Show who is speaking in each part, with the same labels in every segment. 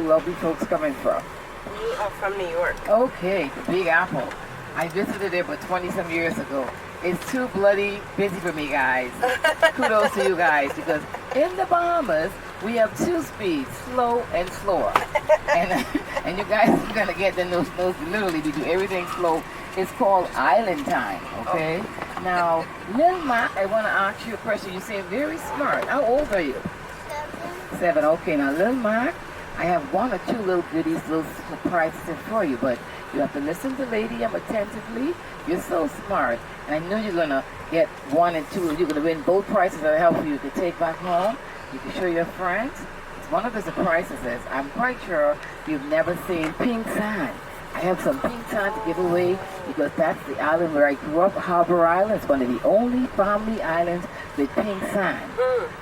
Speaker 1: lovely folks coming from?
Speaker 2: We are from New York.
Speaker 1: Okay, the Big Apple. I visited there about 20-some years ago. It's too bloody busy for me, guys. Kudos to you guys, because in the Bahamas, we have two speeds, slow and slower. And you guys are going to get the nose, literally, we do everything slow. It's called island time, okay? Now, Lil Mac, I want to ask you a question. You seem very smart. How old are you? 7. Okay, now Lil Mac, I have one or two little goodies, little surprises for you, but you have to listen to Lady M attentively. You're so smart. And I know you're going to get 1 and 2. You're going to win both prizes that help you to take back home. You can show your friends. It's one of the surprises is, I'm quite sure you've never seen pink sand. I have some pink sand to give away because that's the island where I grew up, Harbor Island. It's one of the only family islands with pink sand.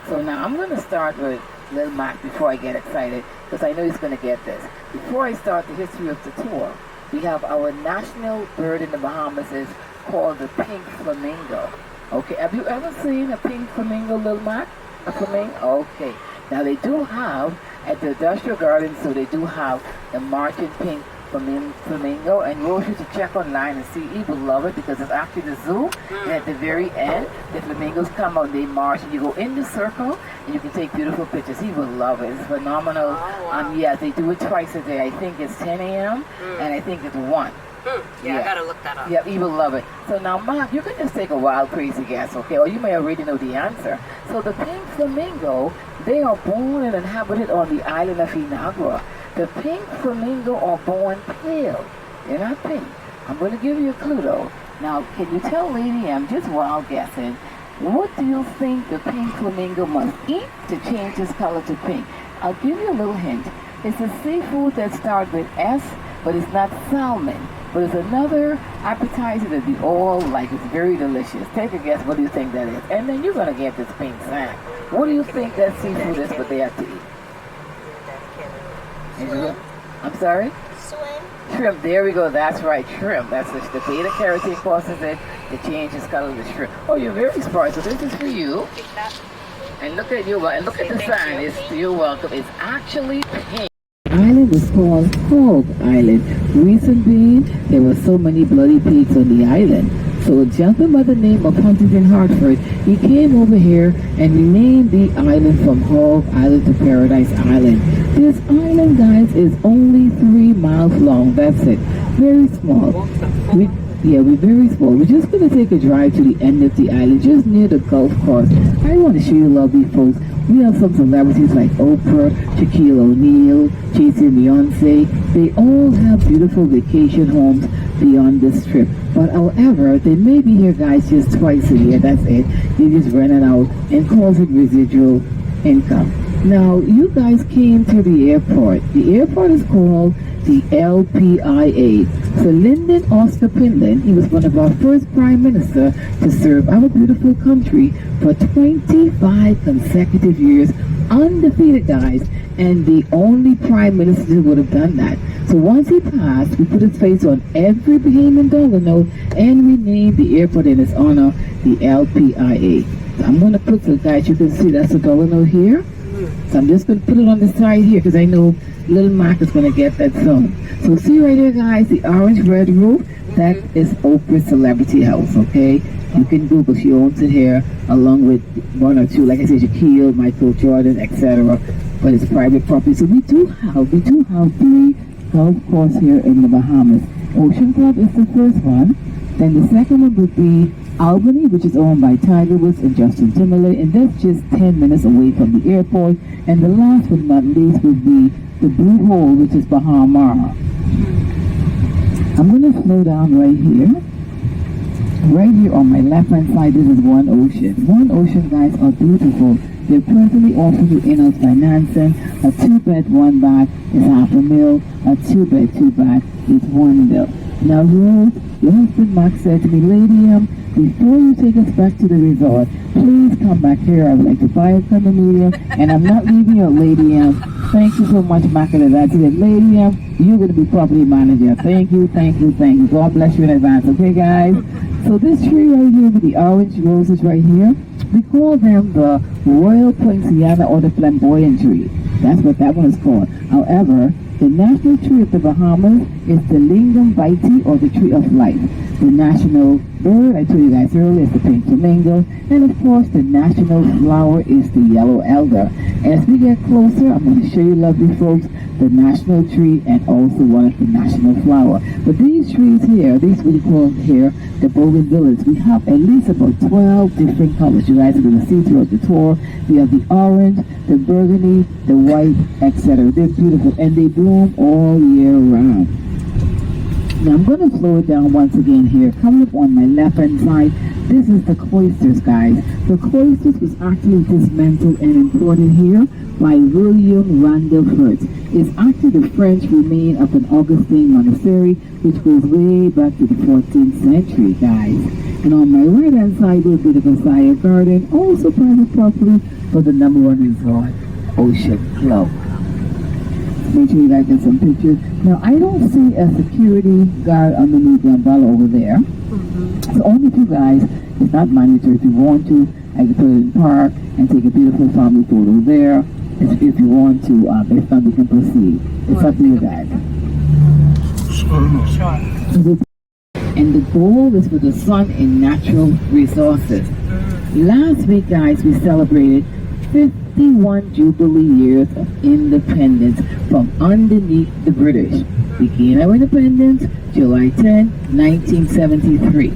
Speaker 1: So now I'm going to start with Lil Mac before I get excited because I know he's going to get this. Before I start the history of the tour, we have our national bird in the Bahamas is called the pink flamingo. Okay, have you ever seen a pink flamingo, Lil Mac? A flamingo? Okay. Now they do have, at the industrial garden, so they do have the marching pink flamingo, and you also should check online and see. He will love it because it's after the zoo, and at the very end, the flamingos come out, they march, and you go in the circle, and you can take beautiful pictures. He will love it. It's phenomenal.
Speaker 2: Oh, wow.
Speaker 1: Yeah, they do it twice a day. I think it's 10 a.m. and I think it's 1.
Speaker 2: Yeah, I gotta look that up.
Speaker 1: Yeah, he will love it. So now, Mark, you can just take a wild, crazy guess, okay? Or you may already know the answer. So the pink flamingo, they are born and inhabited on the island of Inagua. The pink flamingo are born pale. They're not pink. I'm going to give you a clue, though. Now, can you tell Lady M, just wild guessing, what do you think the pink flamingo must eat to change its color to pink? I'll give you a little hint. It's a seafood that starts with S, but it's not salmon. But it's another appetizer that we all like. It's very delicious. Take a guess. What do you think that is? And then you're going to get this pink sand. What do you think that seafood is, but they have to eat? I'm sorry? Shrimp. There we go. That's right. Shrimp. That's the beta carotene causes it to change its color to shrimp. Oh, you're very smart. So this is for you. And look at you. And look at the sign. You're welcome. It's actually pink. The island is called Hog Island. Reason being, there were so many bloody pigs on the island. So a gentleman by the name of Huntington Hartford, he came over here and renamed the island from Hog Island to Paradise Island. This island, guys, is only 3 miles long. That's it. Very small. We're very small. We're just going to take a drive to the end of the island, just near the golf course. I want to show you lovely folks. We have some celebrities like Oprah, Shaquille O'Neal, Jay-Z and Beyonce. They all have beautiful vacation homes beyond this trip. But however, they may be here, guys, just twice a year. That's it. They just rent it out and calls it residual income. Now, you guys came to the airport. The airport is called the LPIA. So Lyndon Oscar Pinland, he was one of our first prime minister to serve our beautiful country for 25 consecutive years, undefeated, guys, and the only prime minister who would have done that. So once he passed, we put his face on every Bahamian dollar note and renamed the airport in his honor the LPIA. So I'm going to put, so guys, you can see that's a dollar note here. So I'm just going to put it on the side here because I know Lil Mac is going to get that soon. So see right here, guys, the orange-red roof, that is Oprah's Celebrity House, okay? You can Google, she owns it here, along with 1 or 2, like I said, Shaquille, Michael Jordan, etc. But it's private property. So we do have 3 golf courses here in the Bahamas. Ocean Club is the first one. Then the second one would be Albany, which is owned by Tiger Woods and Justin Timberlake, and that's just 10 minutes away from the airport. And the last but not least would be the Blue Hole, which is Bahamas. I'm going to slow down right here. Right here on my left-hand side, this is One Ocean. One Ocean, guys, are beautiful. They're presently offering you in-house financing. A 2-bed, 1-bath is $500,000. A 2-bed, 2-bath is $1 million. Now, Rose, your husband Mark said to me, Lady M, before you take us back to the resort, please come back here. I would like to buy a condominium, and I'm not leaving you, Lady M. Thank you so much, Mark. And I said, Lady M, you're going to be property manager. Thank you, thank you, thank you. God bless you in advance. Okay, guys? So this tree right here with the orange roses right here, we call them the Royal Poinciana or the flamboyant tree. That's what that one is called. However, the national tree of the Bahamas is the lingam vitae, or the tree of life. The national bird, I told you guys earlier, is the pink flamingo. And of course, the national flower is the yellow elder. As we get closer, I'm going to show you, lovely folks, the national tree and also one of the national flower. But these trees here, these we call here the bougainvilleas, we have at least about 12 different colors. You guys are going to see throughout the tour. We have the orange, the burgundy, the white, etc. They're beautiful and they bloom all year round. Now I'm going to slow it down once again here. Coming up on my left hand side, this is the cloisters, guys. The cloisters was actually dismantled and imported here by William Randolph Hearst. It's actually the French remain of an Augustine monastery, which goes way back to the 14th century, guys. And on my right hand side, we'll be the Versailles Garden, also private property for the #1 resort, Ocean Club. Make sure you guys get some pictures. Now, I don't see a security guard underneath the umbrella over there. So only if you guys, it's not mandatory. If you want to, I can put it in park and take a beautiful family photo there. If you want to, if not, we can proceed. It's up to you guys. Sure. And the goal is for the sun and natural resources. Last week, guys, we celebrated 51 Jubilee years of independence from underneath the British. Began our independence July 10, 1973.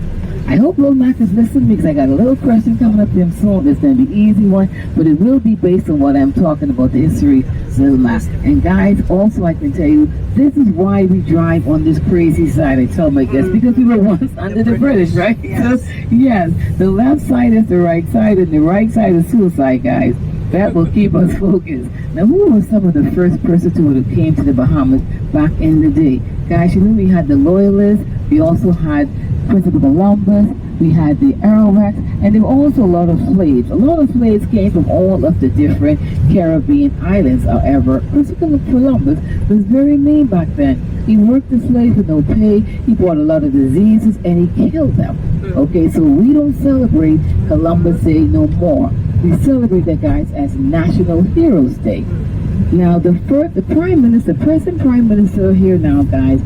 Speaker 1: I hope Lil Mac is listening because I got a little question coming up there soon. It's going to be an easy one, but it will be based on what I'm talking about, the history of Lil Mac. And guys, also I can tell you, this is why we drive on this crazy side, I tell my guests, because we were once under the British, right? Yes. So, yes, the left side is the right side, and the right side is suicide, guys. That will keep us focused. Now, who were some of the first persons who came to the Bahamas back in the day? Guys, you know we had the Loyalists, we also had Christopher Columbus, we had the Arawaks, and there were also a lot of slaves. A lot of slaves came from all of the different Caribbean islands. However, Christopher Columbus was very mean back then. He worked the slaves with no pay, he brought a lot of diseases, and he killed them. Okay, so we don't celebrate Columbus Day no more. We celebrate that, guys, as National Heroes Day. Now, the Prime Minister, present Prime Minister here now, guys,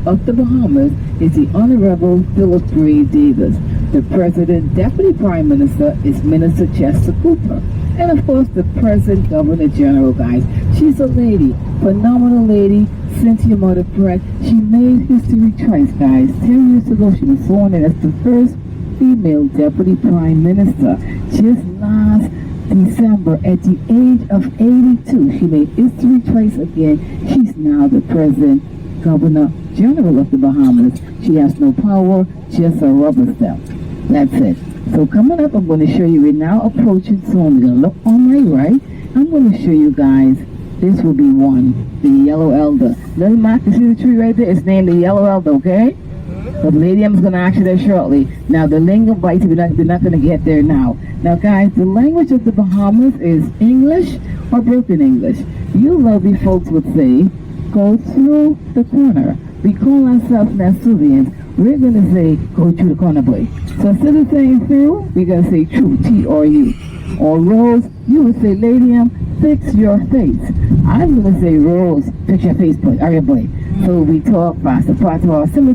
Speaker 1: of the Bahamas is the Honorable Philip Gray Davis. The President, Deputy Prime Minister is Minister Chester Cooper. And of course, the present Governor General, guys, she's a lady, phenomenal lady, Cynthia Mother Pratt. She made history twice, guys. 10 years ago, she was sworn in as the first female Deputy Prime Minister. Just last December, at the age of 82, she made history twice again. She's now the present Governor General of the Bahamas. She has no power, just a rubber stamp. That's it. So coming up, I'm going to show you, we're now approaching, so I'm going to look on my right. I'm going to show you guys, this will be one, the yellow elder. Little Mac, you see the tree right there? It's named the yellow elder, okay? The lady I'm going to ask you that shortly. Now, the lingam vitae, we're not going to get there now. Now, guys, the language of the Bahamas is English or broken English. You lovely folks would say, go through the corner. We call ourselves Nasuvians. We're going to say, go through the corner, boy. So instead of saying through, we're going to say true, T-R-U. Or Rose, you would say, lady, fix your face. I'm going to say, Rose, fix your face, boy. All right, boy. So we talk fast. The patois, similar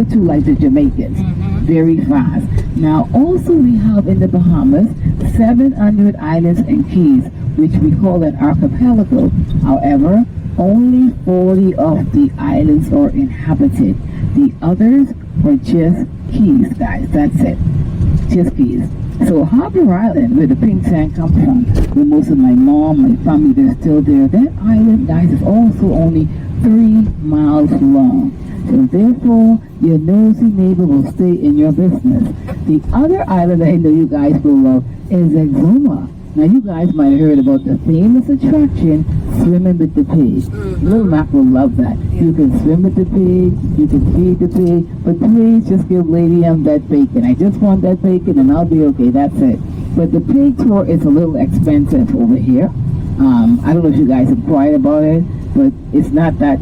Speaker 1: to like the Jamaicans. Very fast. Now, also we have in the Bahamas 700 islands and keys, which we call an archipelago. However, only 40 of the islands are inhabited. The others are just keys, guys. That's it. Just keys. So Harbor Island, where the pink sand comes from, where most of my mom, my family, they're still there. That island, guys, is also only 3 miles long. So therefore, your nosy neighbor will stay in your business. The other island I know you guys will love is Exuma. Now you guys might have heard about the famous attraction, swimming with the pig. Little Mac will love that. You can swim with the pig, you can feed the pig, but please just give Lady M that bacon. I just want that bacon and I'll be okay, that's it. But the pig tour is a little expensive over here. I don't know if you guys inquired about it, but it's not that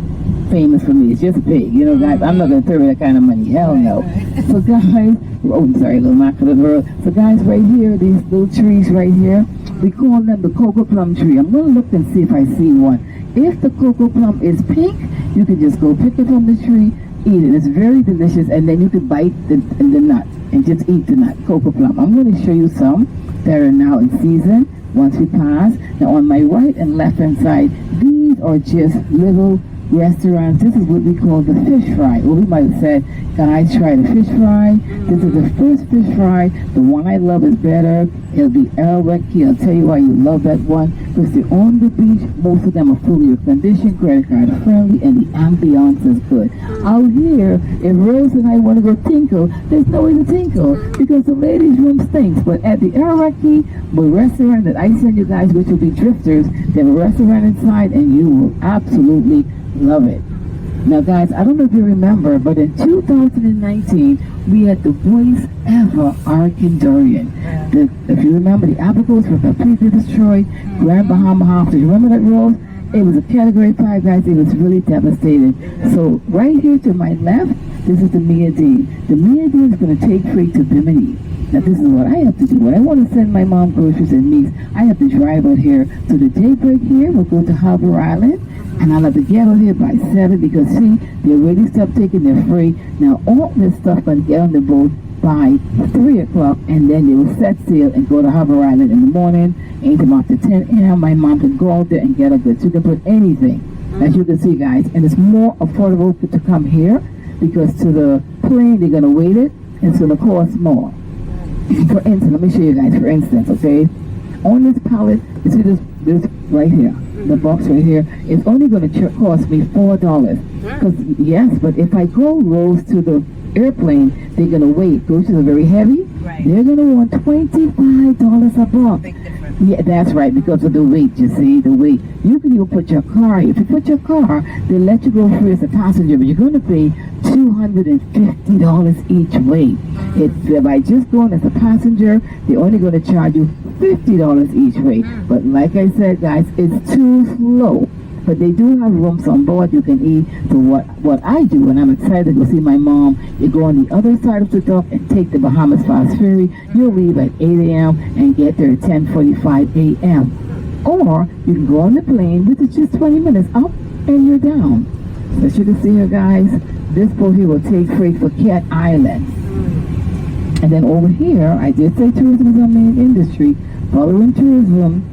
Speaker 1: famous for me. It's just big. You know, guys, I'm not going to throw away that kind of money. Hell no. So, guys, oh, I'm sorry, little Mac for the world. So, guys, right here, these little trees right here, we call them the cocoa plum tree. I'm going to look and see if I see one. If the cocoa plum is pink, you can just go pick it from the tree, eat it. It's very delicious, and then you can bite the nut and just eat the nut, cocoa plum. I'm going to show you some that are now in season once we pass. Now, on my right and left hand side, these are just little restaurants. This is what we call the fish fry. Or we might have said, guys, try the fish fry. This is the first fish fry. The one I love is better. It'll be Elweki. I'll tell you why you love that one. Because they're on the beach. Most of them are fully air-conditioned, credit card friendly, and the ambiance is good. Out here, if Rose and I want to go tinkle, there's no way to tinkle because the ladies' room stinks. But at the Elweki, the restaurant that I send you guys, which will be Drifters, they have a restaurant inside, and you will absolutely love it. Now, guys, I don't know if you remember, but in 2019, we had the Voice Ever Arcandorian. If you remember, the apples were completely destroyed. Grand Bahamas House. Do you remember that, Rose? It was a Category 5, guys. It was really devastating. So, right here to my left, this is the Mia Dean. The Mia Dean is going to take freight to Bimini. Now, this is what I have to do. When I want to send my mom groceries and meats, I have to drive out here. So, the daybreak here, we'll go to Harbor Island. And I'll have to get out here by 7 because, see, they already stopped taking their freight. Now, all this stuff going to get on the boat by 3 o'clock, and then they will set sail and go to Harbor Island in the morning. Anytime after 10 a.m., my mom can go out there and get a goods. You can put anything, as you can see, guys. And it's more affordable to come here because to the plane, they're going to wait it. It's going to cost more. For instance, let me show you guys, for instance, okay? On this pallet, you see this right here. The box right here, it's only going to cost me $4. Because yes, but if I go Rose to the airplane, they're going to wait. Groceries are very heavy. Right. They're going to want $25 a box. Big difference. Yeah, that's right, because of the weight, you see, the weight. You can even put your car, if you put your car, they let you go free as a passenger, but you're going to pay $250 each way. If I just go in as a passenger, they're only going to charge you $50 each way. But like I said, guys, it's too slow. But they do have rooms on board you can eat. So what I do when I'm excited to go see my mom, you go on the other side of the dock and take the Bahamas Fast Ferry. You'll leave at 8 a.m. and get there at 10:45 a.m. Or you can go on the plane, which is just 20 minutes up, and you're down. So as you can see here, guys, this boat here will take freight for Cat Island. And then over here, I did say tourism is our main industry. Following tourism,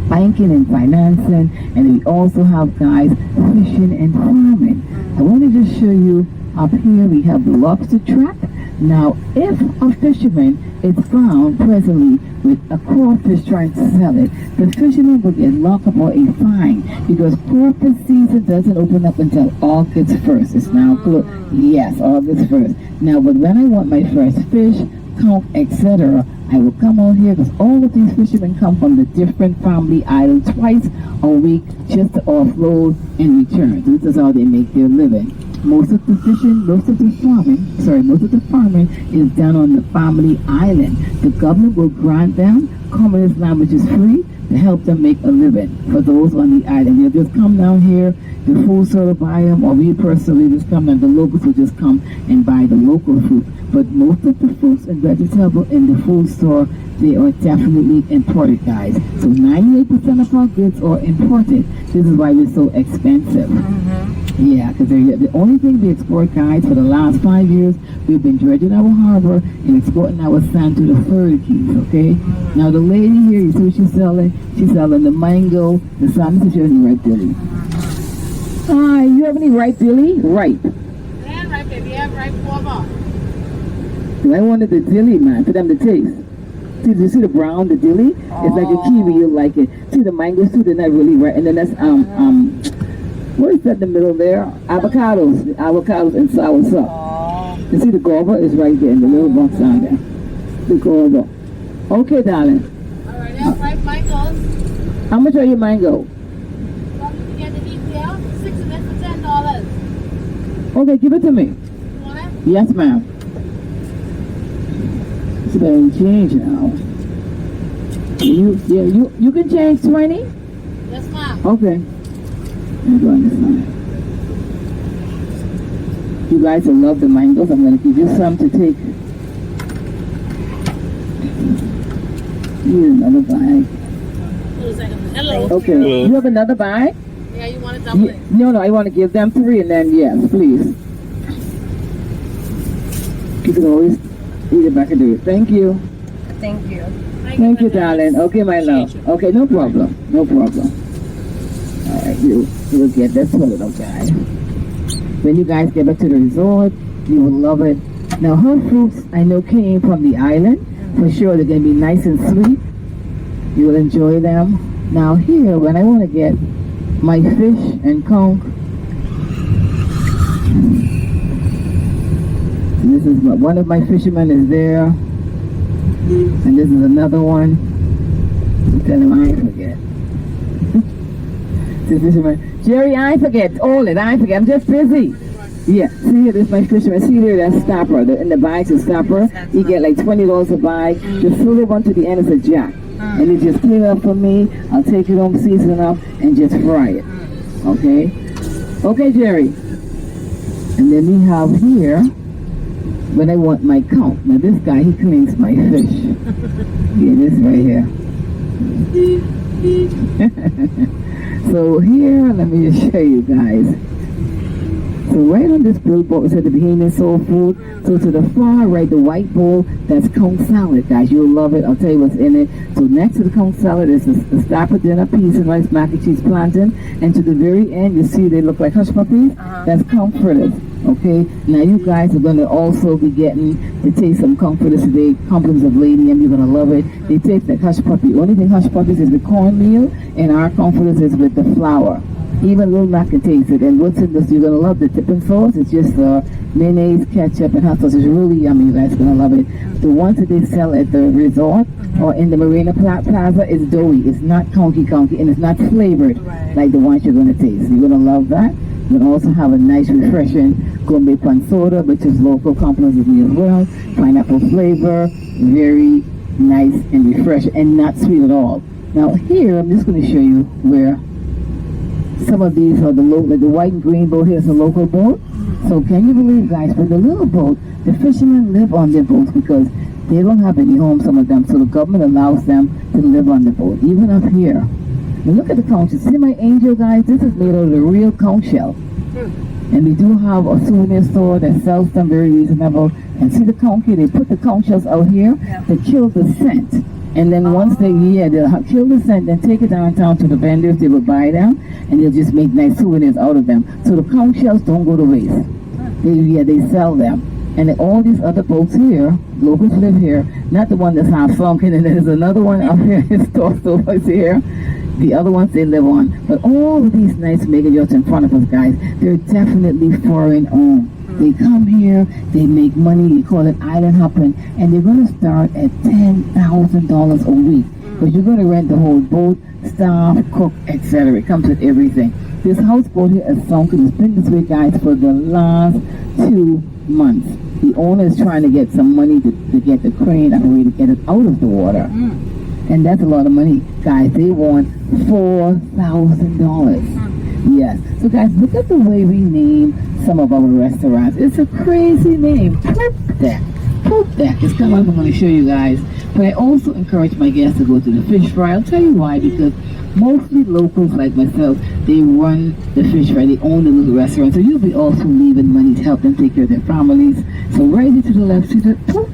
Speaker 1: banking and financing, and we also have, guys, fishing and farming. I want to just show you up here we have the lobster trap. Now, if a fisherman is found presently with a crawfish trying to sell it, the fisherman will get locked up or a fine because crawfish season doesn't open up until August 1st. It's now closed. Yes, August 1st. Now, but when I want my fresh fish, count, etc., I will come out here because all of these fishermen come from the different family islands twice a week just to offload and return. This is how they make their living. Most of the farming is done on the family island. The government will grant them common land, which is free, to help them make a living for those on the island. They'll just come down here, the food store will buy them, or we personally just come and the locals will just come and buy the local food. But most of the fruits and vegetables in the food store, they are definitely imported, guys. So 98% of our goods are imported. This is why we're so expensive. Yeah, because the only thing we export, guys, for the last 5 years, we've been dredging our harbor and exporting our sand to the Florida Keys, okay? Now, the lady here, you see what she's selling? She's selling the mango, the sand. This is your ripe dilly. Hi, you have any ripe dilly? Ripe.
Speaker 2: Yeah, ripe, baby. Yeah, ripe guava.
Speaker 1: I wanted the dilly, man, for them to taste. See, you see the brown, the dilly? It's like a kiwi, you'll like it. See, the mangoes too, they're not really ripe. And then that's, what is that in the middle there? Avocados and sour sauce. You see the guava is right there in the little box down there. The guava. Okay, darling.
Speaker 2: Alright, that's ripe mangoes.
Speaker 1: How much are your mango?
Speaker 2: Want me to get the detail? 6 of it for $10.
Speaker 1: Okay, give it to me.
Speaker 2: You want it?
Speaker 1: Yes, ma'am. It's better change now. You can change 20?
Speaker 2: Yes, ma'am.
Speaker 1: Okay. I'm going this side. You guys will love the mangoes. I'm going to give you some to take. Here's another bag.
Speaker 2: Hello.
Speaker 1: Okay. You have another bag?
Speaker 2: Yeah, you want a dumpling?
Speaker 1: No, I want to give them 3 and then, yes, please. You can always eat it back and do it. Thank you.
Speaker 3: Thank you.
Speaker 1: Thank you, darling. Okay, my love. Okay, no problem. No problem. All right, you'll get that sorted, okay? When you guys get back to the resort, you will love it. Now, her fruits, I know, came from the island. For sure, they're going to be nice and sweet. You will enjoy them. Now, here, when I want to get my fish and conch, this is one of my fishermen is there. And this is another one. Tell him I forget. This fisherman. Jerry, I forget. All it, I forget. I'm just busy. Yeah, see here, this is my fisherman. See there, that stopper. In the bags is stopper. You get like $20 a bag. The silver one to the end is a jack. And you just clean it up for me. I'll take it home, season it up, and just fry it. Okay? Okay, Jerry. And then we have here, when I want my conch. Now this guy, he cleans my fish. Yeah, this right here. So here, let me just show you guys. So right on this blue bowl, it said the Bahamian Soul Food. So to the far right, the white bowl, that's conch salad, guys. You'll love it. I'll tell you what's in it. So next to the conch salad is the stopper dinner, peas and rice, mac and cheese, plantain. And to the very end, you see they look like hush puppies. That's conch fritters. Okay, now you guys are going to also be getting to taste some conch fritters today. Compliments of Lady M, you're going to love it. They taste like hush puppy. Only thing hush puppies is with cornmeal, and our conch fritters is with the flour. Even Little Mac can taste it. And what's in this, you're going to love the dipping sauce. It's just mayonnaise, ketchup, and hot sauce. It's really yummy. You guys are going to love it. The ones that they sell at the resort or in the Marina Plaza is doughy. It's not conky, and it's not flavored like the ones you're going to taste. You're going to love that. You're going to also have a nice, refreshing gourmet pan soda, which is local, compliments of me as well. Pineapple flavor, very nice and refreshing, and not sweet at all. Now here, I'm just going to show you where some of these are the local, like the white and green boat here is a local boat. So can you believe, guys, for the little boat, the fishermen live on their boats because they don't have any home, some of them. So the government allows them to live on the boat, even up here. Now look at the conch. See my angel, guys? This is made out of the real conch shell. And we do have a souvenir store that sells them very reasonable. And see the conch here? They put the conch shells out here to kill the scent. And then once they'll kill the scent and take it downtown to the vendors, they will buy them and they'll just make nice souvenirs out of them. So the conch shells don't go to waste. They sell them. And then all these other boats here, locals live here, not the one that's half sunken, and there's another one up here, it's tossed over here. The other ones they live on. But all of these nice mega yachts in front of us, guys, they're definitely foreign owned. They come here, they make money, they call it island hopping, and they're going to start at $10,000 a week. But you're going to rent the whole boat, staff, cook, etc. It comes with everything. This houseboat here is sunken. It's been this way, guys, for the last 2 months. The owner is trying to get some money to get the crane out of the way to get it out of the water. And that's a lot of money. Guys, they want $4,000. Yes. So guys, look at the way we name some of our restaurants. It's a crazy name. Poop Deck. Poop Deck is coming up. I'm going to show you guys. But I also encourage my guests to go to the fish fry. I'll tell you why. Because mostly locals like myself, they run the fish fry. They own the little restaurant. So you'll be also leaving money to help them take care of their families. So right here to the left, see the poop?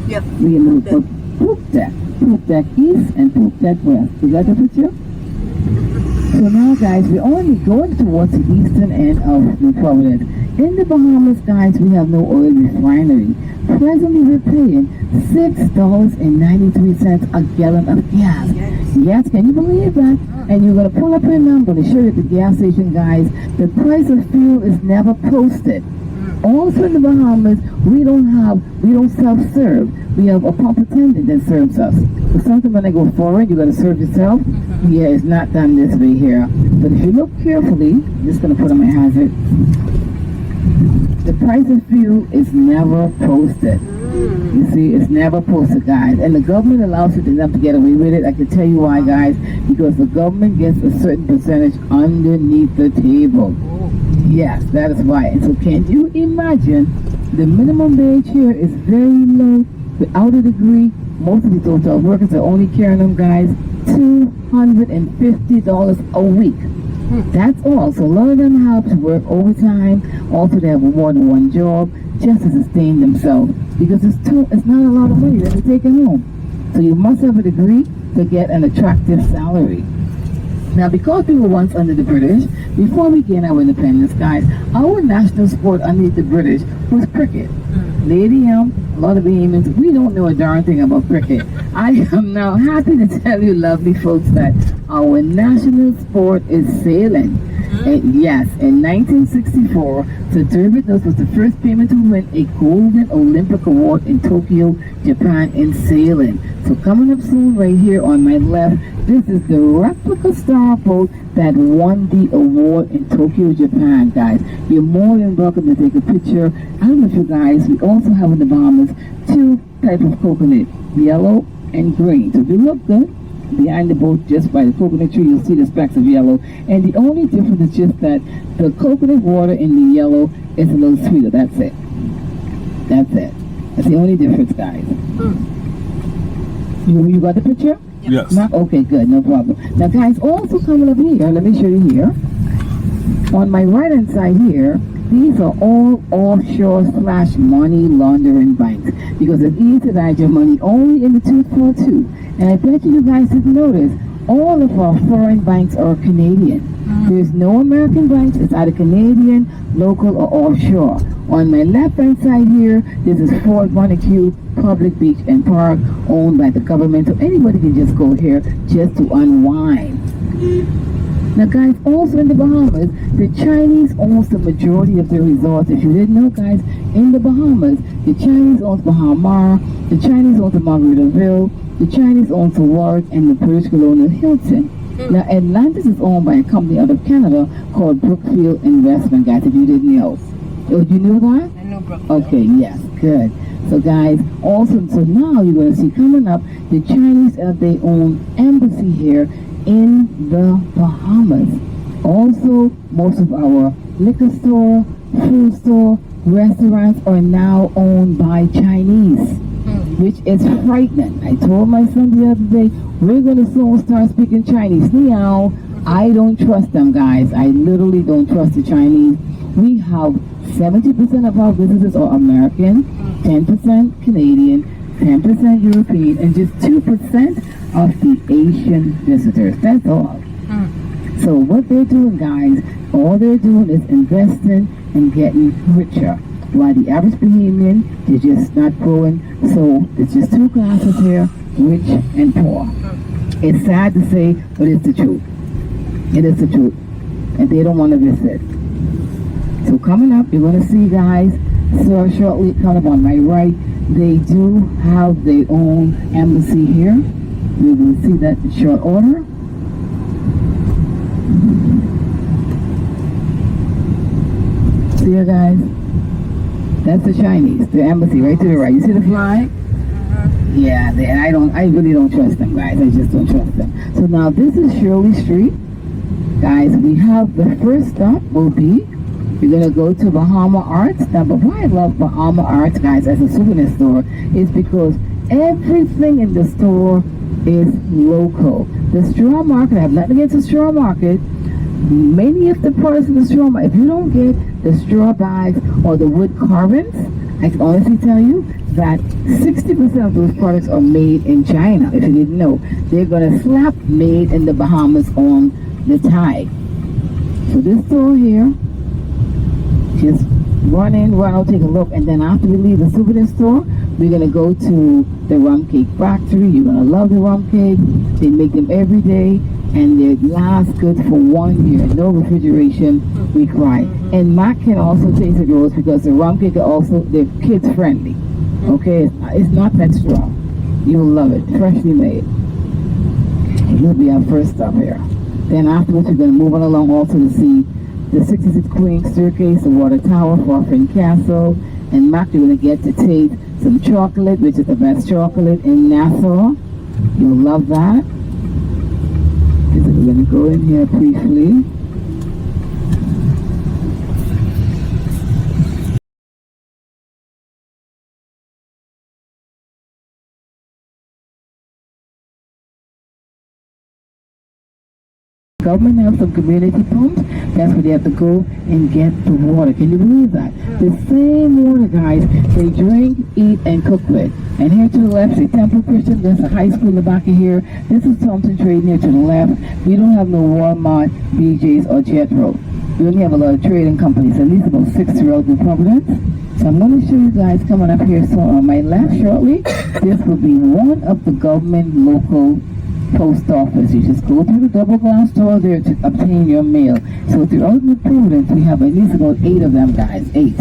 Speaker 1: Yep. We have a Poop Deck. Poop Deck East and Poop Deck West. Is that the picture? So now, guys, we're only going towards the eastern end of New Providence. In the Bahamas, guys, we have no oil refinery. Presently, we're paying $6.93 a gallon of gas. Yes, can you believe that? And you're going to pull up your number to show you at the gas station, guys. The price of fuel is never posted. Also in the Bahamas, we don't self-serve. We have a pump attendant that serves us. So sometimes when I go forward, you're going to serve yourself. Yeah, it's not done this way here. But if you look carefully, I'm just going to put on my hazard. The price of fuel is never posted. You see, it's never posted, guys. And the government allows it enough to get away with it. I can tell you why, guys. Because the government gets a certain percentage underneath the table. Yes, that is why. And so can you imagine the minimum wage here is very low. Without a degree, most of these hotel workers are only carrying them guys $250 a week. That's all. So a lot of them have to work overtime. Also, they have more than one job just to sustain themselves because it's not a lot of money that they're taking home. So you must have a degree to get an attractive salary. Now, because we were once under the British, before we gained our independence, guys, our national sport underneath the British was cricket. Lady a lot of Bahamians, we don't know a darn thing about cricket. I am now happy to tell you, lovely folks, that our national sport is sailing. And yes, in 1964, Sir David Mills was the first Bahamian to win a golden Olympic award in Tokyo, Japan in sailing. So coming up soon right here on my left, this is the replica star boat that won the award in Tokyo, Japan, guys. You're more than welcome to take a picture. I don't know if you guys, we also have in the Bahamas two types of coconut, yellow and green. So they look good. Behind the boat, just by the coconut tree, you'll see the specks of yellow. And the only difference is just that the coconut water in the yellow is a little sweeter. That's it. That's it. That's the only difference, guys. You got the picture?
Speaker 3: Yes.
Speaker 1: Okay, good, no problem. Now, guys, also coming up here, let me show you here. On my right-hand side here, these are all offshore/money laundering banks because it's easy to hide your money only in the 242. And I bet you guys didn't notice, all of our foreign banks are Canadian. There's no American banks. It's either Canadian, local, or offshore. On my left-hand side here, this is Fort Montague Public Beach and Park, owned by the government. So anybody can just go here just to unwind. Now, guys, also in the Bahamas, the Chinese owns the majority of the resorts. If you didn't know, guys, in the Bahamas, the Chinese owns Bahamar, the Chinese owns the Margaritaville, the Chinese owns the Warwick, and the British Colonial Hilton. Now, Atlantis is owned by a company out of Canada called Brookfield Investment, guys, if you didn't know. Oh, you knew that?
Speaker 2: I know Brookfield.
Speaker 1: Okay, yes, good. So, guys, also, so now you're going to see coming up, the Chinese have their own embassy here in the Bahamas. Also, most of our liquor store, food store, restaurants are now owned by Chinese, which is frightening. I told my son the other day, we're going to soon start speaking Chinese. Now, I don't trust them, guys. I literally don't trust the Chinese. We have 70% of our businesses are American, 10% Canadian, 10% European, and just 2% of the Asian visitors. That's all. So what they're doing, guys, all they're doing is investing and getting richer. While the average Bahamian, they're just not growing. So there's just two classes here, rich and poor. It's sad to say, but it's the truth. It is the truth. And they don't want to visit. So coming up, you're going to see, guys, so shortly coming up on my right, they do have their own embassy here. We will see that in short order. See you guys? That's the Chinese, the embassy right to the right. You see the flag? Yeah, I really don't trust them, guys. I just don't trust them. So now this is Shirley Street. Guys, we have the first stop will be, we're going to go to Bahama Arts. Now, but why I love Bahama Arts, guys, as a souvenir store is because everything in the store is local. The straw market, I have nothing against the straw market. Many of the products in the straw market, if you don't get the straw bags or the wood carvings, I can honestly tell you that 60% of those products are made in China. If you didn't know, they're going to slap made in the Bahamas on the tag. So this store here, just run in, run out, take a look, and then after we leave the souvenir store, we're going to go to the rum cake factory. You're going to love the rum cake. They make them every day, and they last good for 1 year. No refrigeration required. And Mac can also taste the rolls because the rum cake are also, they're kids friendly. Okay, it's not that strong. You'll love it, freshly made. And he'll be our first stop here. Then afterwards, we're going to move on along also to see the 66 Queen Staircase, the Water Tower, Forfin Castle, and Mac, you're going to get to taste some chocolate, which is the best chocolate in Nassau. You'll love that. So we're going to go in here briefly. government have some community pumps. That's where they have to go and get the water. Can you believe that? The same water, guys, they drink, eat, and cook with. And here to the left is Temple Christian. There's a high school in the back of here. This is Thompson Trade here to the left. We don't have no Walmart, BJ's, or Jetro. We only have a lot of trading companies, at least about 6 throughout New Providence. So I'm going to show you guys coming up here. So on my left shortly, this will be one of the government local post office. You just go through the double glass door there to obtain your mail. So throughout New Providence, we have at least about 8 of them, guys. 8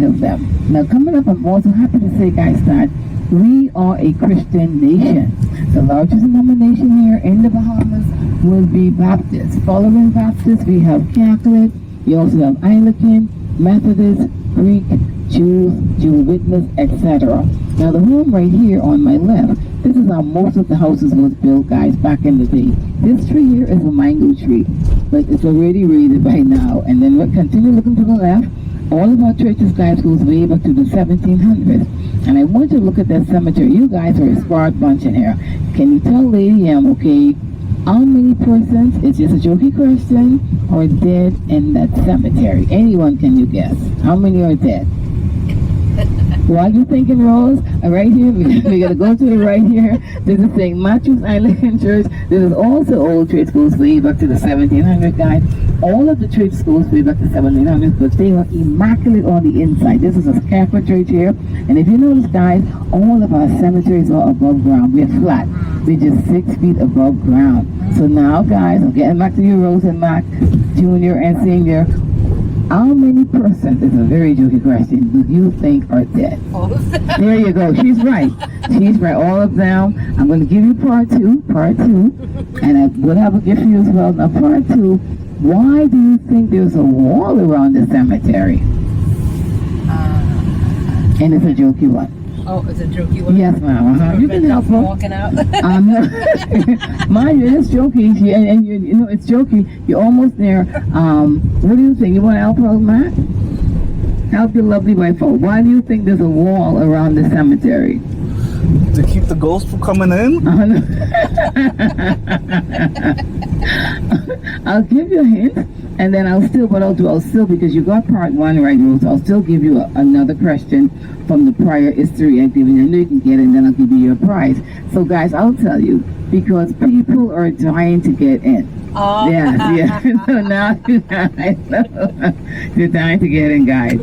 Speaker 1: of them. Now coming up, I'm also happy to say, guys, that we are a Christian nation. The largest denomination here in the Bahamas will be Baptist. Following Baptist, we have Catholic, we also have Anglican, Methodist, Greek, Jews, Jehovah's Witness, etc. Now the home right here on my left, this is how most of the houses was built, guys, back in the day. This tree here is a mango tree, but it's already raided by now. And then we'll continue looking to the left. All of our churches, guys, goes way back to the 1700s. And I want you to look at that cemetery. You guys are a smart bunch in here. Can you tell Lady M, okay, how many persons, it's just a jokey question, are dead in that cemetery? Anyone, can you guess? How many are dead? While you're thinking, Rose, right here, we're going to go to the right here. This is St. Matthew's Anglican Church. This is also old church, goes way back to the 1700s, guys. All of the church goes way back to 1700s, but they are immaculate on the inside. This is a Catholic church here. And if you notice, guys, all of our cemeteries are above ground. We're flat. We're just 6 feet above ground. So now, guys, I'm getting back to you, Rose and Mac, Junior and Senior. How many persons, it's a very jokey question, do you think are dead? There you go. She's right. She's right. All of them. I'm going to give you part two. And I will have a gift for you as well. Now, part 2, why do you think there's a wall around the cemetery? And it's a jokey one.
Speaker 3: Oh, it's a jokey one?
Speaker 1: Yes, ma'am. You can help her.
Speaker 3: Walking out.
Speaker 1: Mind you, it's jokey. And you know, it's jokey. You're almost there. What do you think? You want to help her, Matt? Help your lovely wife out. Why do you think there's a wall around the cemetery?
Speaker 4: To keep the ghosts from coming in?
Speaker 1: I'll give you a hint, and then I'll still, because you got part 1 right, Rose, I'll still give you another question from the prior history I've given you. I know you can get it, and then I'll give you your prize. So, guys, I'll tell you, because people are dying to get in.
Speaker 3: Oh.
Speaker 1: Yes. So now you guys know. You're dying to get in, guys.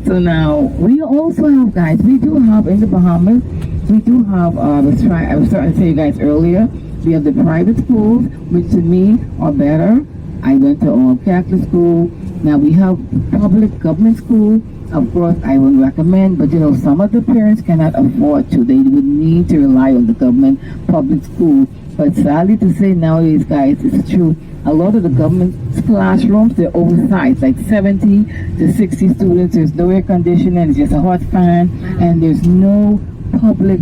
Speaker 1: So now, we also have, guys, we do have in the Bahamas, we do have, I was starting to tell you guys earlier, we have the private schools, which to me are better. I went to all Catholic school. Now we have public government school. Of course, I would recommend, but you know, some of the parents cannot afford to. They would need to rely on the government public school. But sadly to say nowadays, guys, it's true. A lot of the government classrooms, they're oversized, like 70 to 60 students. There's no air conditioning, it's just a hot fan, and there's no public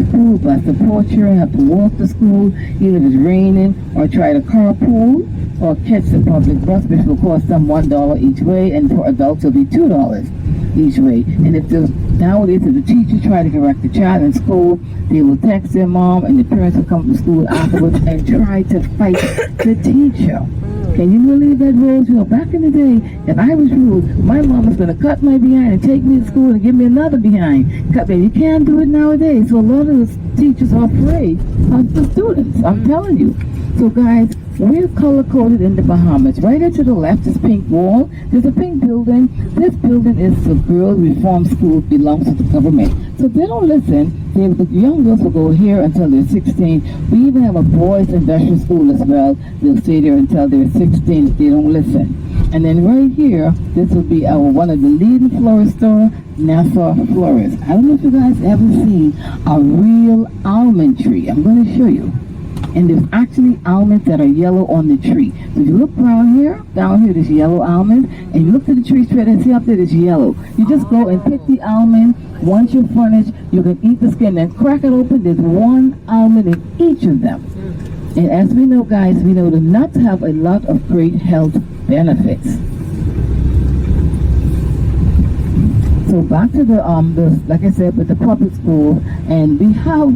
Speaker 1: school bus. The poor children have to walk to school, either it's raining, or try to carpool, or catch the public bus, which will cost them $1 each way, and for adults it'll be $2 each way. And if nowadays, if the teacher try to correct the child in school, they will text their mom, and the parents will come to school afterwards and try to fight the teacher. Can you believe that, Rose? You know, back in the day, if I was rude, my mom was going to cut my behind and take me to school and give me another behind. Cut me. You can't do it nowadays. So a lot of the teachers are afraid of the students. I'm telling you. So, guys, we're color-coded in the Bahamas. Right there to the left is Pink Wall. There's a pink building. This building is the Girls Reform School, belongs to the government. So they don't listen. The young girls will go here until they're 16. We even have a boys' industrial school as well. They'll stay there until they're 16 if they don't listen. And then right here, this will be one of the leading florist store, Nassau Florist. I don't know if you guys ever seen a real almond tree. I'm going to show you. And there's actually almonds that are yellow on the tree. So if you look down here there's yellow almonds, and you look at the tree straight and see up there, there's yellow. You just go and pick the almond. Once you're finished, you can eat the skin and crack it open. There's 1 almond in each of them. And as we know, guys, we know the nuts have a lot of great health benefits. So back to the like I said, with the public school, and we have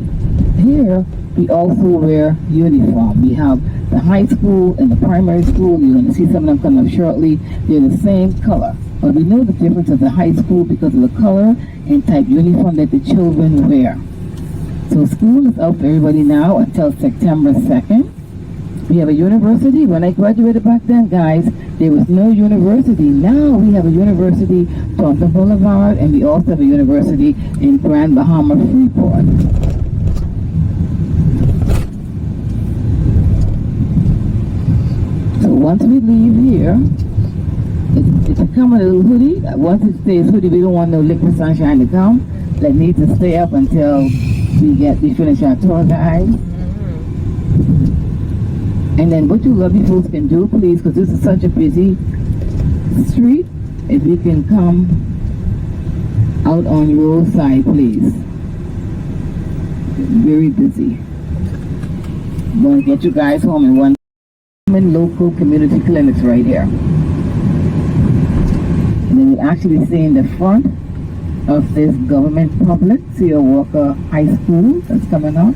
Speaker 1: here, we also wear uniform. We have The high school and the primary school, you're going to see some of them coming up shortly. They're the same color. But we know the difference of the high school because of the color and type uniform that the children wear. So school is out for everybody now until September 2nd. We have a university. When I graduated back then, guys, there was no university. Now we have a university, Taunton Boulevard, and we also have a university in Grand Bahama Freeport. So once we leave here, if you come with a little hoodie, once it stays hoodie, we don't want no liquid sunshine to come. That needs to stay up until we finish our tour, guys. And then what you lovely folks can do, please, because this is such a busy street, if you can come out on the roadside, please. Very busy. I'm going to get you guys home in one local community clinics right here. And then you actually see in the front of this government public, C.O. Walker High School that's coming up.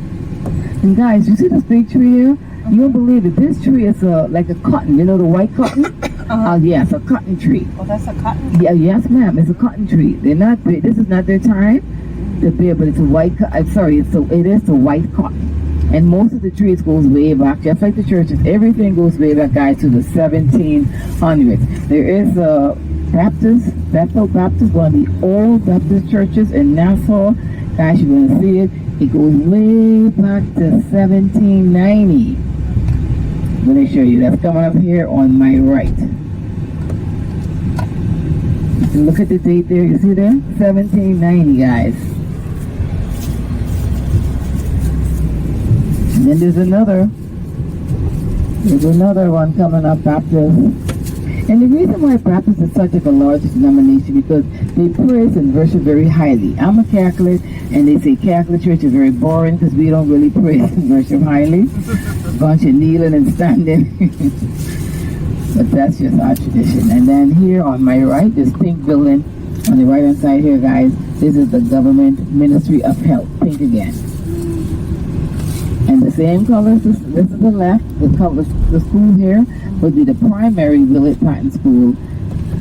Speaker 1: And guys, you see this big tree here? You don't believe it. This tree is like a cotton. You know the white cotton? Yes, a cotton tree.
Speaker 2: Oh, that's a cotton?
Speaker 1: Yeah, yes, ma'am. It's a cotton tree. They're not big. This is not their time to bear, but it's a white. I'm sorry. It is the white cotton. And most of the trees goes way back, just like the churches. Everything goes way back, guys, to the 1700s. There is a Bethel Baptist, one of the old Baptist churches in Nassau. Guys, you're going to see it. It goes way back to 1790. I'm going to show you. That's coming up here on my right. Look at the date there. You see there? 1790, guys. And then there's another one coming up, Baptist. And the reason why Baptist is such a large denomination because they praise and worship very highly. I'm a Catholic, and they say Catholic church is very boring because we don't really praise and worship highly. Bunch of kneeling and standing. But that's just our tradition. And then here on my right, this pink building on the right hand side here, guys, this is the Government Ministry of Health. Pink again. And the same colors, this is the left, the school here would be the primary Willett Patton School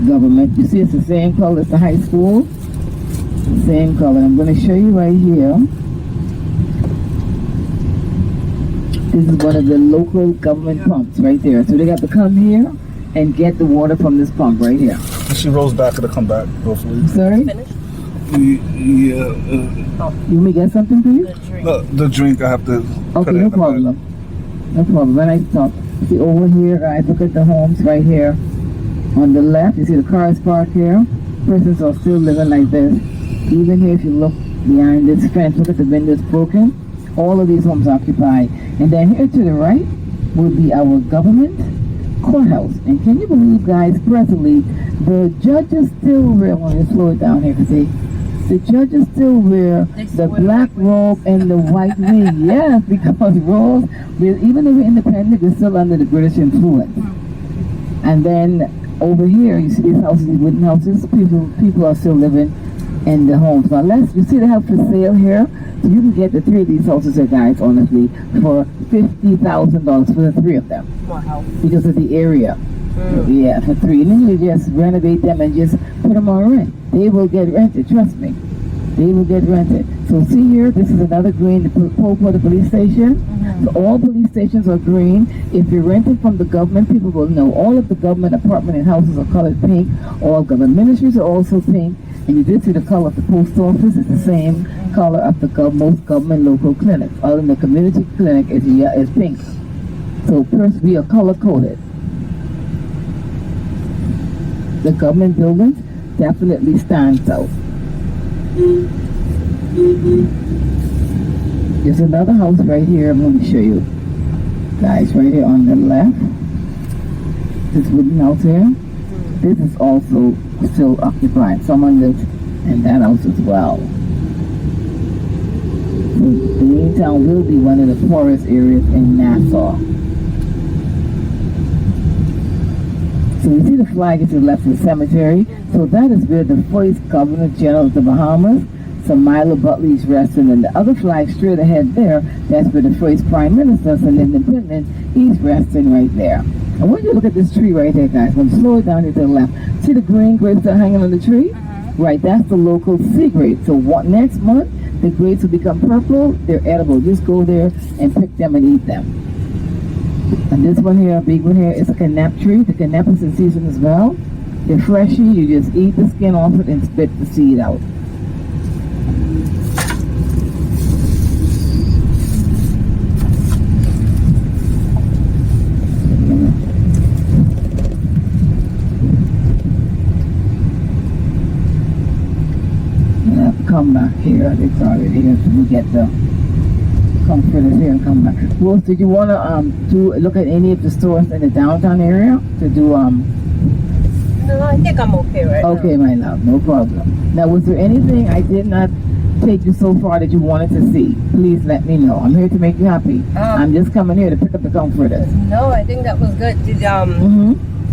Speaker 1: government. You see it's the same color as the high school. The same color. I'm going to show you right here. This is one of the local government pumps right there. So they got to come here and get the water from this pump right here.
Speaker 4: She rolls back and come back, hopefully.
Speaker 1: Sorry?
Speaker 4: Yeah.
Speaker 1: You want me to get something for you?
Speaker 4: The drink I have to.
Speaker 1: Okay, no problem. No problem. When I stop. See over here, guys, look at the homes right here. On the left, you see the cars parked here. Persons are still living like this. Even here, if you look behind this fence, look at the windows broken. All of these homes occupied. And then here to the right will be our government courthouse. And can you believe, guys, presently, the judges still wear, when you slow it down here, see, the judges still wear the black robe and the white wig. Yes, because robes, even though we're independent, we're still under the British influence. And then over here, you see these houses, these wooden houses, people are still living in the homes. Now you see they have for sale here. So you can get the three of these houses here, guys, honestly, for $50,000 for the three of them.
Speaker 2: Wow.
Speaker 1: Because of the area. Yeah, for three. And then you just renovate them and just put them on rent. They will get rented, trust me. They will get rented. So see here, this is another green, the pole for the police station. So all police stations are green. If you're renting from the government, people will know. All of the government apartment and houses are colored pink. All government ministries are also pink. And you did see the color of the post office. It's the same color of the most government local clinics. Other than the community clinic is pink. So first we are color coded. The government buildings definitely stands out. There's another house right here. I'm going to show you guys right here on the left. This wooden house here. This is also still occupied. Someone lives in that house as well. So the main town will be one of the poorest areas in Nassau. So you see the flag is to the left of the cemetery. So that is where the first Governor General of the Bahamas, So Milo Butley's resting, and the other flag straight ahead there, that's where the first Prime Minister, so Lyndon Pinton, he's resting right there. I want you to look at this tree right there, guys. I'm going to slow it down here to the left. See the green grapes that are hanging on the tree? Right, that's the local sea grape. So next month, the grapes will become purple. They're edible. Just go there and pick them and eat them. And this one here, a big one here, is a canap tree. The canap is in season as well. They're freshy. You just eat the skin off it and spit the seed out. You have to come back here. They started here so we get the comforters here and come back. Rose, did you want to look at any of the stores in the downtown area to do
Speaker 3: No, I think I'm okay right
Speaker 1: Okay,
Speaker 3: now.
Speaker 1: my love, no problem. Now, was there anything I did not take you so far that you wanted to see? Please let me know. I'm here to make you happy. I'm just coming here to pick up the comforters.
Speaker 3: No, I think that was good. Did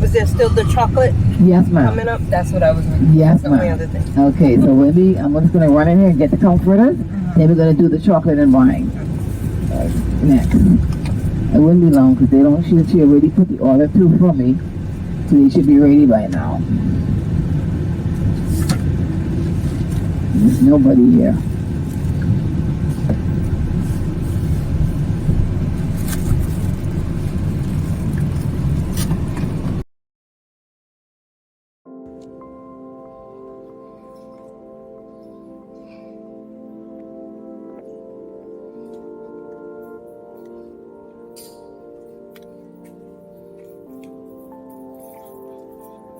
Speaker 3: was there still the chocolate
Speaker 1: Yes, ma'am.
Speaker 3: coming up? That's what I was looking for.
Speaker 1: Yes,
Speaker 3: That's the only
Speaker 1: ma'am.
Speaker 3: other thing.
Speaker 1: Okay, so I'm just going to run in here and get the comforters. Then we're going to do the chocolate and wine next. It wouldn't be long because they don't. She already put the order through for me, so they should be ready by now. There's nobody here.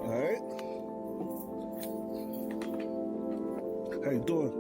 Speaker 4: Alright. How you doing?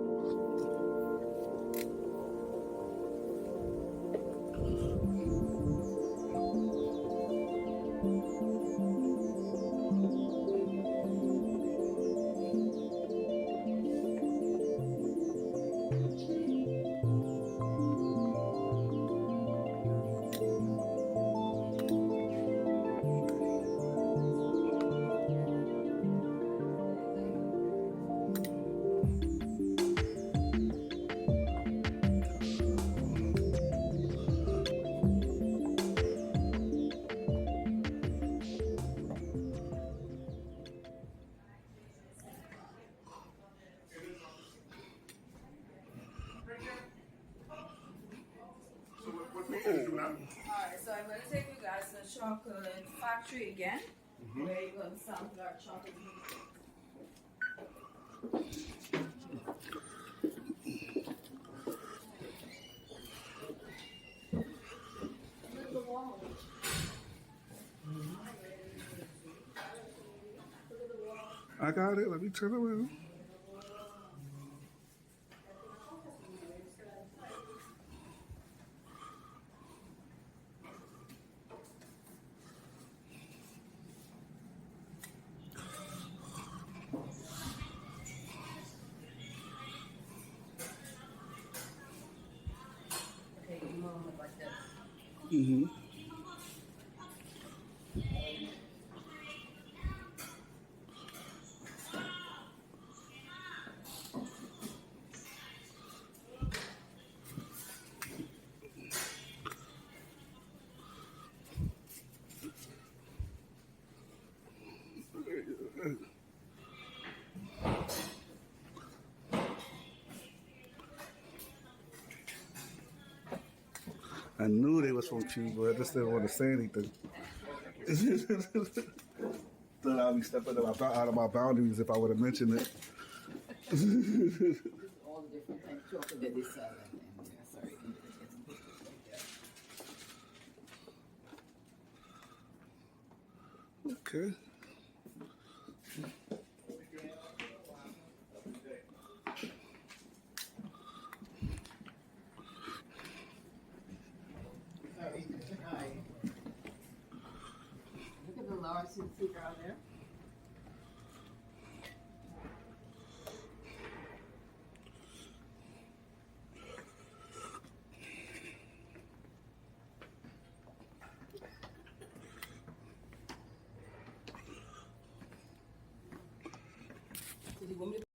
Speaker 5: Alright, so I'm going to take you guys to the chocolate factory again, where you're going to sample our chocolate.
Speaker 4: I got it. Let me turn around.
Speaker 3: Okay, you move it like this.
Speaker 4: Mm-hmm. I knew they was from Cuba. I just didn't want to say anything. Thought I'd be stepping out of my boundaries if I would have mentioned it.
Speaker 1: All the different types of chocolate that they sell. Sorry.
Speaker 4: Okay.
Speaker 1: Look at the large seat out there.
Speaker 3: Did you want me to